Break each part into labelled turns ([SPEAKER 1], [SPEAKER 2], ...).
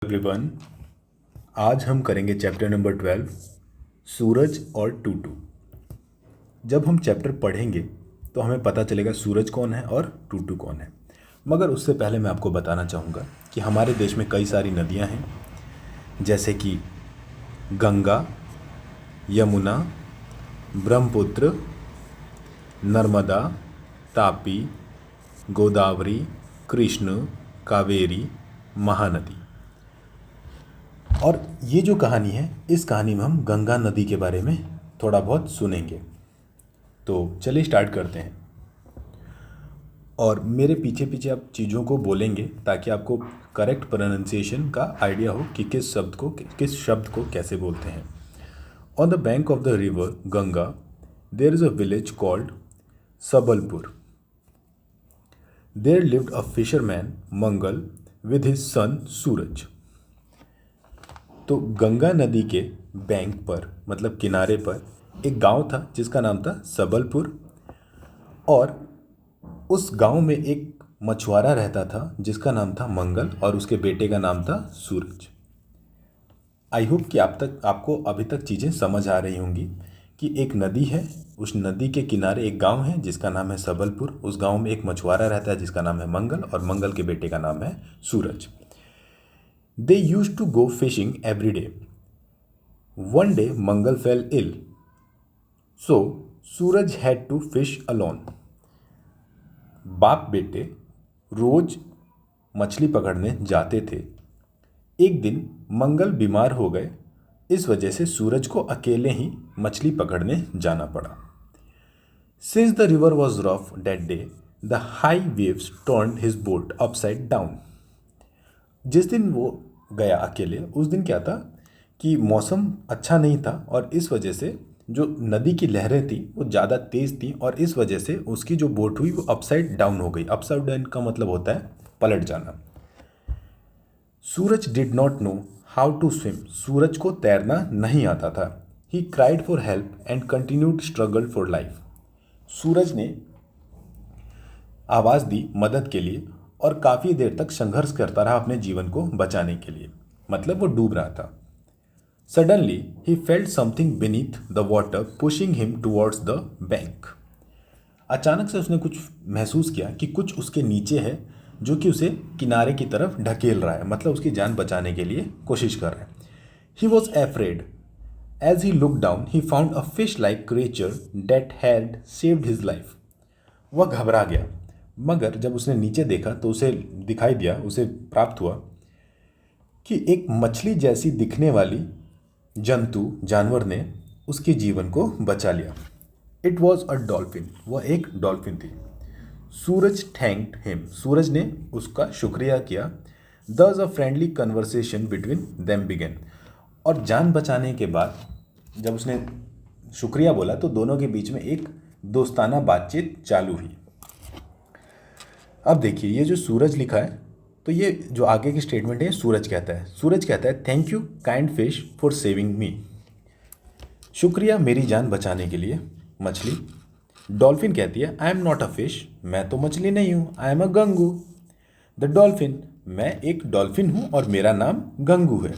[SPEAKER 1] Everyone, आज हम करेंगे चैप्टर नंबर 12 सूरज और टूटू। जब हम चैप्टर पढ़ेंगे तो हमें पता चलेगा सूरज कौन है और टूटू कौन है। मगर उससे पहले मैं आपको बताना चाहूँगा कि हमारे देश में कई सारी नदियाँ हैं, जैसे कि गंगा, यमुना, ब्रह्मपुत्र, नर्मदा, तापी, गोदावरी, कृष्ण, कावेरी, महानदी। और ये जो कहानी है, इस कहानी में हम गंगा नदी के बारे में थोड़ा बहुत सुनेंगे। तो चलिए स्टार्ट करते हैं। और मेरे पीछे पीछे आप चीज़ों को बोलेंगे ताकि आपको करेक्ट प्रोनाउंसिएशन का आइडिया हो कि किस शब्द को कैसे बोलते हैं। On the bank of the river Ganga there is a village called Sabalpur. There lived a fisherman Mangal with his son Suraj. तो गंगा नदी के बैंक पर, मतलब किनारे पर, एक गांव था जिसका नाम था सबलपुर। और उस गांव में एक मछुआरा रहता था जिसका नाम था मंगल और उसके बेटे का नाम था सूरज। आई होप कि आपको अभी तक चीज़ें समझ आ रही होंगी कि एक नदी है, उस नदी के किनारे एक गांव है जिसका नाम है सबलपुर। उस गांव में एक मछुआरा रहता है जिसका नाम है मंगल और मंगल के बेटे का नाम है सूरज। They used to go fishing every day. One day, Mangal fell ill, so Suraj had to fish alone. बाप बेटे रोज मछली पकड़ने जाते थे। एक दिन मंगल बीमार हो गए, इस वजह से सूरज को अकेले ही मछली पकड़ने जाना पड़ा। Since the river was rough that day, the high waves turned his boat upside down. जिस दिन वो गया अकेले, उस दिन क्या था कि मौसम अच्छा नहीं था और इस वजह से जो नदी की लहरें थी वो ज़्यादा तेज़ थी और इस वजह से उसकी जो बोट हुई वो अपसाइड डाउन हो गई। अपसाइड डाउन का मतलब होता है पलट जाना। Suraj did not know how to swim. Suraj को तैरना नहीं आता था। He cried for help and continued struggle for life. Suraj ने आवाज़ दी मदद के लिए और काफ़ी देर तक संघर्ष करता रहा अपने जीवन को बचाने के लिए, मतलब वो डूब रहा था। Suddenly he felt something beneath the water pushing him towards the bank. अचानक से उसने कुछ महसूस किया कि कुछ उसके नीचे है जो कि उसे किनारे की तरफ ढकेल रहा है, मतलब उसकी जान बचाने के लिए कोशिश कर रहा है। He was afraid. As he look down he found a fish like creature that had saved his life. वह घबरा गया, मगर जब उसने नीचे देखा तो उसे दिखाई दिया, उसे प्राप्त हुआ कि एक मछली जैसी दिखने वाली जानवर ने उसके जीवन को बचा लिया। It was a dolphin. वह एक डॉल्फिन थी। सूरज थैंक्ड हिम। सूरज ने उसका शुक्रिया किया। Thus a friendly conversation between them begin. और जान बचाने के बाद जब उसने शुक्रिया बोला तो दोनों के बीच में एक दोस्ताना बातचीत चालू हुई। अब देखिए, ये जो सूरज लिखा है, तो ये जो आगे की स्टेटमेंट है सूरज कहता है thank you kind fish for saving मी। शुक्रिया मेरी जान बचाने के लिए मछली। डॉल्फिन कहती है I am not a fish. मैं तो मछली नहीं हूँ। I am a Gangu. The dolphin. मैं एक डॉल्फिन हूँ और मेरा नाम गंगू है।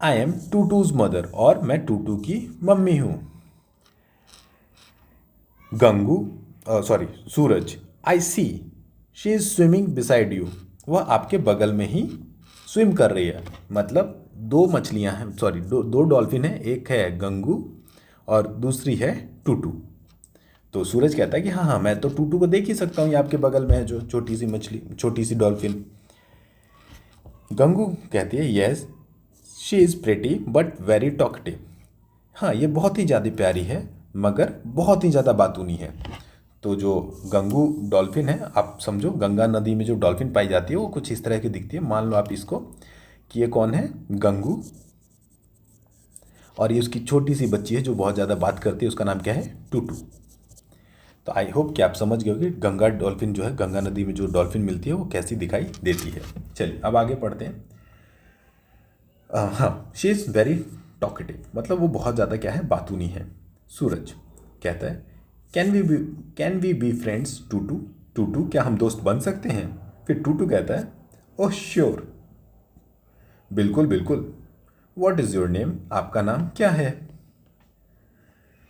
[SPEAKER 1] I am Tutu's mother. और मैं टूटू की मम्मी हूँ। Suraj. I see she is swimming beside you. वह आपके बगल में ही स्विम कर रही है, मतलब दो मछलियां हैं, दो डॉल्फिन हैं, एक है गंगू और दूसरी है टूटू। तो सूरज कहता है कि हाँ हाँ, मैं तो टूटू को देख ही सकता हूँ, ये आपके बगल में है जो छोटी सी मछली, छोटी सी डॉल्फिन। गंगू कहती है yes she is pretty but very talkative. हाँ, ये बहुत ही ज़्यादा प्यारी है मगर बहुत ही ज़्यादा बातूनी है। तो जो गंगू डॉल्फिन है, आप समझो गंगा नदी में जो डॉल्फिन पाई जाती है वो कुछ इस तरह की दिखती है। मान लो आप इसको कि ये कौन है, गंगू, और ये उसकी छोटी सी बच्ची है जो बहुत ज़्यादा बात करती है, उसका नाम क्या है, टूटू। तो आई होप कि आप समझ गए कि गंगा डॉल्फिन जो है, गंगा नदी में जो डॉल्फिन मिलती है वो कैसी दिखाई देती है। चलिए अब आगे पढ़ते हैं। हाँ, शी इज़ वेरी टॉकेटिव, मतलब वो बहुत ज़्यादा क्या है, बातूनी है। सूरज कहता है कैन वी बी फ्रेंड्स टूटू। टूटू, क्या हम दोस्त बन सकते हैं। फिर टूटू कहता है ओह श्योर। बिल्कुल बिल्कुल। वॉट इज़ योर नेम, आपका नाम क्या है?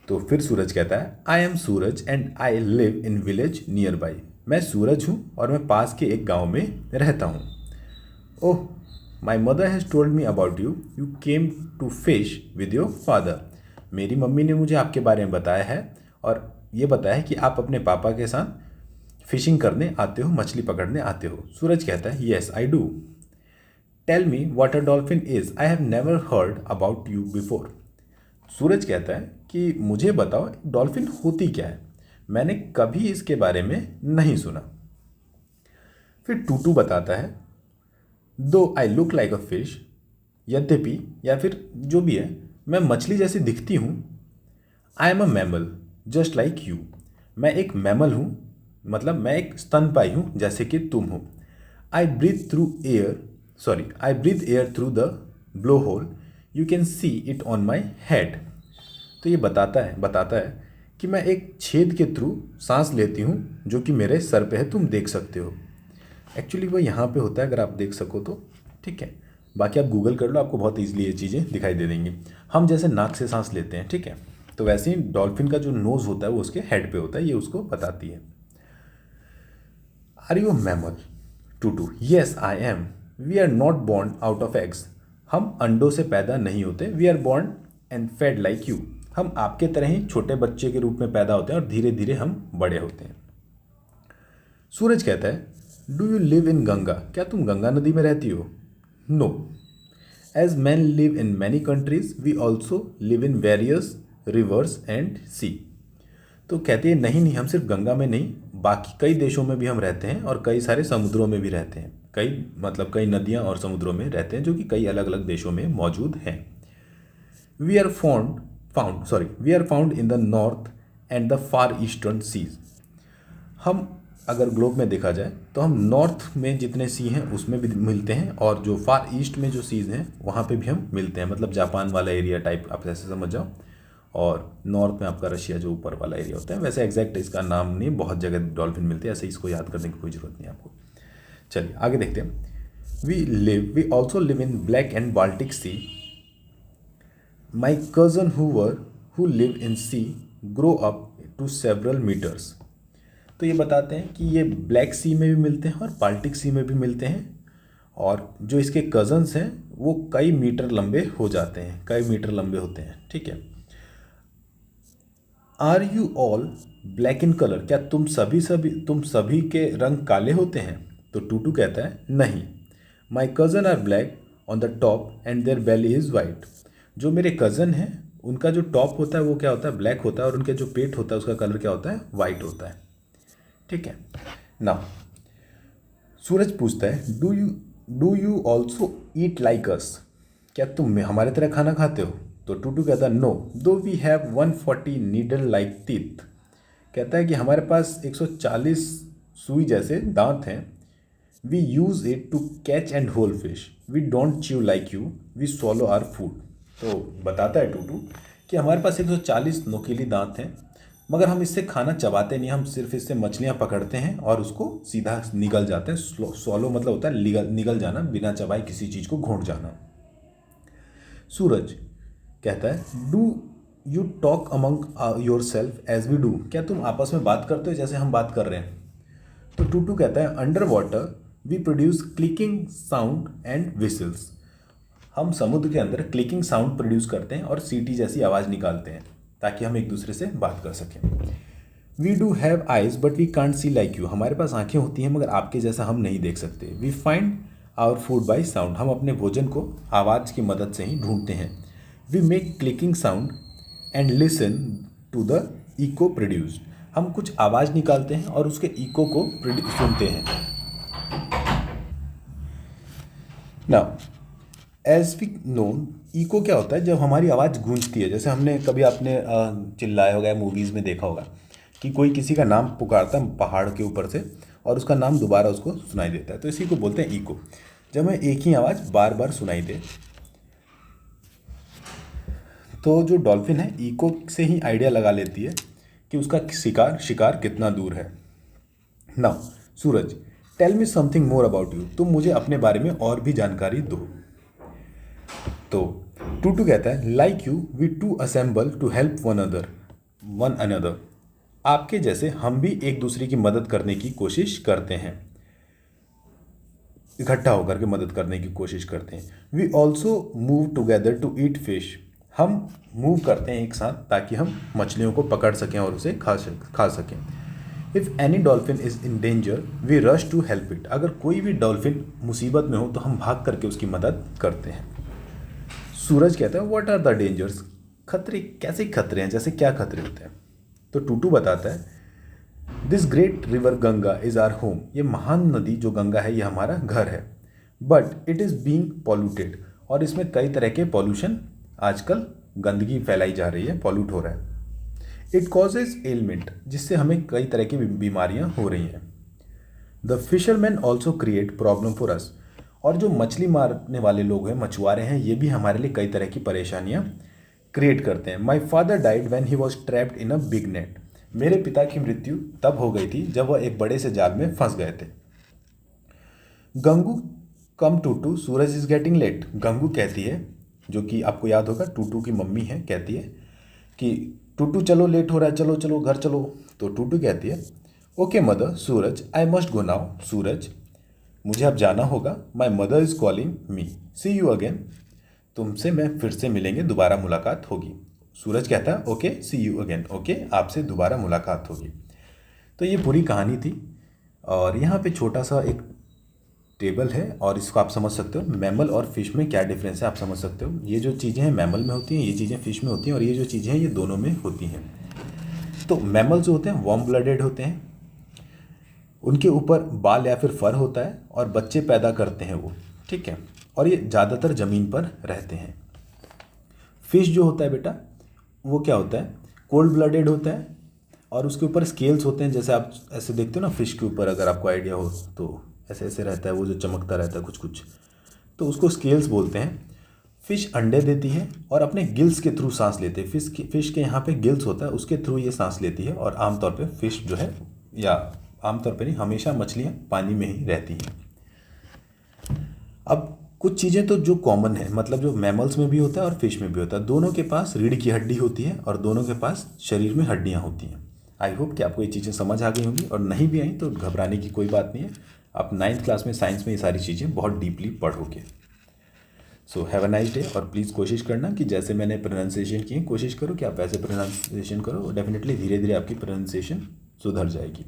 [SPEAKER 1] तो फिर सूरज कहता है I M Suraj and I live in village near by. मैं सूरज हूँ और मैं पास के एक गांव में रहता हूँ। Oh, my mother has told me about you, you came to fish with your father. मेरी मम्मी ने मुझे आपके बारे में बताया है और ये बताया है कि आप अपने पापा के साथ फिशिंग करने आते हो, मछली पकड़ने आते हो। सूरज कहता है yes I do. Tell me what a dolphin is, I have never heard about you before. Suraj कहता है कि मुझे बताओ डॉल्फिन होती क्या है, मैंने कभी इसके बारे में नहीं सुना। फिर टूटू बताता है दो I look like a fish, यद्यपि या फिर जो भी है मैं मछली जैसी दिखती हूँ। I am a mammal just like you. मैं एक मैमल हूँ, मतलब मैं एक स्तनपायी हूँ जैसे कि तुम हो। I breathe through air, I breathe air through the blow hole, you can see it on my head. तो ये बताता है कि मैं एक छेद के थ्रू सांस लेती हूँ जो कि मेरे सर पे है, तुम देख सकते हो। एक्चुअली वो यहाँ पे होता है, अगर आप देख सको तो ठीक है। बाकी आप गूगल कर लो, आपको बहुत ईजिली ये चीज़ें दिखाई दे देंगी। हम जैसे नाक से सांस लेते हैं, ठीक है, तो वैसे ही डॉल्फिन का जो नोज़ होता है वो उसके हेड पे होता है, ये उसको बताती है। Are you mammal? Tutu yes I am. We are not born out of eggs. हम अंडों से पैदा नहीं होते। We are born and fed like you. हम आपके तरह ही छोटे बच्चे के रूप में पैदा होते हैं और धीरे धीरे हम बड़े होते हैं। सूरज कहता है do you live in Ganga, क्या तुम गंगा नदी में रहती हो? No, as man live in many countries we also live in various rivers and sea. तो कहते हैं नहीं नहीं, हम सिर्फ गंगा में नहीं, बाकी कई देशों में भी हम रहते हैं और कई सारे समुद्रों में भी रहते हैं। कई नदियाँ और समुद्रों में रहते हैं जो कि कई अलग अलग देशों में मौजूद हैं। We are we are found in the north and the far eastern seas. हम अगर ग्लोब में देखा जाए तो हम नॉर्थ में जितने सी हैं उसमें भी मिलते हैं और जो फार ईस्ट में जो सीज हैं वहाँ पे भी हम मिलते हैं, मतलब जापान वाला एरिया टाइप आप ऐसे समझ जाओ। और नॉर्थ में आपका रशिया जो ऊपर वाला एरिया होता है। वैसे एग्जैक्ट इसका नाम नहीं, बहुत जगह डॉल्फिन मिलते हैं, ऐसे इसको याद करने की कोई ज़रूरत नहीं आपको। चलिए आगे देखते हैं। We also live in black and Baltic sea. My cousin who live in sea grow up to several metres. तो ये बताते हैं कि ये ब्लैक सी में भी मिलते हैं और बाल्टिक सी में भी मिलते हैं, और जो इसके कज़न्स हैं वो कई मीटर लंबे हो जाते हैं, कई मीटर लंबे होते हैं, ठीक है। Are you all black in colour, क्या तुम सभी के रंग काले होते हैं? तो टूटू कहता है नहीं, my cousin are black on the top and their belly is white. जो मेरे कज़न हैं उनका जो टॉप होता है वो क्या होता है, ब्लैक होता है, और उनके जो पेट होता है उसका कलर क्या होता है, वाइट होता है, ठीक है ना। सूरज पूछता है do you also eat like us, क्या तुम हमारे तरह खाना खाते हो? तो टूटू कहता है no, though we have 140 needle like teeth. कहता है कि हमारे पास 140 सुई जैसे दांत हैं। We use it to catch and whole fish, we don't chew like you, we swallow our food. तो बताता है टूटू कि हमारे पास 140 नुकीली दांत हैं, मगर हम इससे खाना चबाते नहीं, हम सिर्फ इससे मछलियाँ पकड़ते हैं और उसको सीधा निगल जाते हैं। स्वॉलो मतलब होता है निगल जाना, बिना चबाए किसी चीज़ को घोंट जाना। सूरज कहता है do you talk among yourself as we do, क्या तुम आपस में बात करते हो जैसे हम बात कर रहे हैं? तो टूटू कहता है underwater we produce clicking sound and whistles. हम समुद्र के अंदर क्लिकिंग साउंड प्रोड्यूस करते हैं और सीटी जैसी आवाज़ निकालते हैं ताकि हम एक दूसरे से बात कर सकें। We do have eyes but we can't see like you, हमारे पास आंखें होती हैं मगर आपके जैसा हम नहीं देख सकते। We find our food by sound, हम अपने भोजन को आवाज़ की मदद से ही ढूंढते हैं। We make clicking sound and listen to the echo produced, हम कुछ आवाज़ निकालते हैं और उसके इको को सुनते हैं। Now as we known, echo क्या होता है, जब हमारी आवाज़ गूंजती है, जैसे हमने कभी आपने चिल्लाया होगा, मूवीज़ में देखा होगा कि कोई किसी का नाम पुकारता है पहाड़ के ऊपर से और उसका नाम दोबारा उसको सुनाई देता है, तो इसी को बोलते हैं इको। जब हमें एक ही आवाज़ बार बार सुनाई दे, तो जो डॉल्फिन है इको से ही आइडिया लगा लेती है कि उसका शिकार कितना दूर है। Now Suraj tell me something more about you, तुम मुझे अपने बारे में और भी जानकारी दो। तो टूटू कहता है like you we too assemble to help one another. आपके जैसे हम भी एक दूसरे की मदद करने की कोशिश करते हैं, इकट्ठा होकर के मदद करने की कोशिश करते हैं। We also move together to eat fish. हम मूव करते हैं एक साथ ताकि हम मछलियों को पकड़ सकें और उसे खा सकें। If any dolphin is in danger we rush to help it. अगर कोई भी डॉल्फिन मुसीबत में हो तो हम भाग करके उसकी मदद करते हैं। सूरज कहता है व्हाट आर द डेंजर्स। खतरे कैसे खतरे हैं, जैसे क्या खतरे होते हैं। तो टूटू बताता है this great river Ganga is our home. ये महान नदी जो गंगा है ये हमारा घर है। But it is being polluted. और इसमें कई तरह के पॉल्यूशन, आजकल गंदगी फैलाई जा रही है, पॉल्यूट हो रहा है। इट कॉजेज एलमेंट, जिससे हमें कई तरह की बीमारियां हो रही हैं। The fisherman also create problem for us. और जो मछली मारने वाले लोग हैं, मछुआरे हैं, ये भी हमारे लिए कई तरह की परेशानियां क्रिएट करते हैं। My father died when he was trapped in a big net. मेरे पिता की मृत्यु तब हो गई थी जब वह एक बड़े से जाल में फंस गए थे। गंगू कम टूटू सूरज इज गेटिंग लेट। गंगू कहती है, जो कि आपको याद होगा टूटू की मम्मी है, कहती है कि टूटू चलो लेट हो रहा है, चलो चलो घर चलो। तो टूटू कहती है okay mother Suraj I must go now. Suraj मुझे अब जाना होगा। My mother is calling me see you again. तुमसे मैं फिर से मिलेंगे, दोबारा मुलाकात होगी। सूरज कहता है okay see you again, okay आपसे दोबारा मुलाकात होगी। तो ये पूरी कहानी थी। और यहाँ पे छोटा सा एक टेबल है और इसको आप समझ सकते हो मैमल और फिश में क्या डिफरेंस है, आप समझ सकते हो। ये जो चीज़ें हैं मैमल में होती हैं, ये चीज़ें फिश में होती हैं, और ये जो चीज़ें हैं ये दोनों में होती हैं। तो मैमल जो होते हैं वार्म ब्लडेड होते हैं, उनके ऊपर बाल या फिर फर होता है और बच्चे पैदा करते हैं वो, ठीक है, और ये ज़्यादातर ज़मीन पर रहते हैं। फिश जो होता है बेटा वो क्या होता है, कोल्ड ब्लडेड होता है और उसके ऊपर स्केल्स होते हैं, जैसे आप ऐसे देखते हो ना फिश के ऊपर, अगर आपको आइडिया हो तो ऐसे ऐसे रहता है वो, जो चमकता रहता है कुछ कुछ, तो उसको स्केल्स बोलते हैं। फिश अंडे देती है और अपने गिल्स के थ्रू सांस लेते हैं। फिश के यहाँ पे गिल्स होता है, उसके थ्रू ये सांस लेती है। और आमतौर पे फिश जो है, या आमतौर पे नहीं, हमेशा मछलियाँ पानी में ही रहती हैं। अब कुछ चीज़ें तो जो कॉमन है, मतलब जो मैमल्स में भी होता है और फिश में भी होता है, दोनों के पास रीढ़ की हड्डी होती है और दोनों के पास शरीर में हड्डियाँ होती हैं। आई होप कि आपको ये चीज़ें समझ आ गई होंगी, और नहीं भी आई तो घबराने की कोई बात नहीं है। आप 9th क्लास में साइंस में ये सारी चीज़ें बहुत डीपली पढ़ोगे। So have a nice day. और प्लीज़ कोशिश करना कि जैसे मैंने प्रोनाउंसिएशन की, कोशिश करो कि आप वैसे प्रोनाउंसिएशन करो, डेफिनेटली धीरे धीरे आपकी प्रोनाउंसिएशन सुधर जाएगी।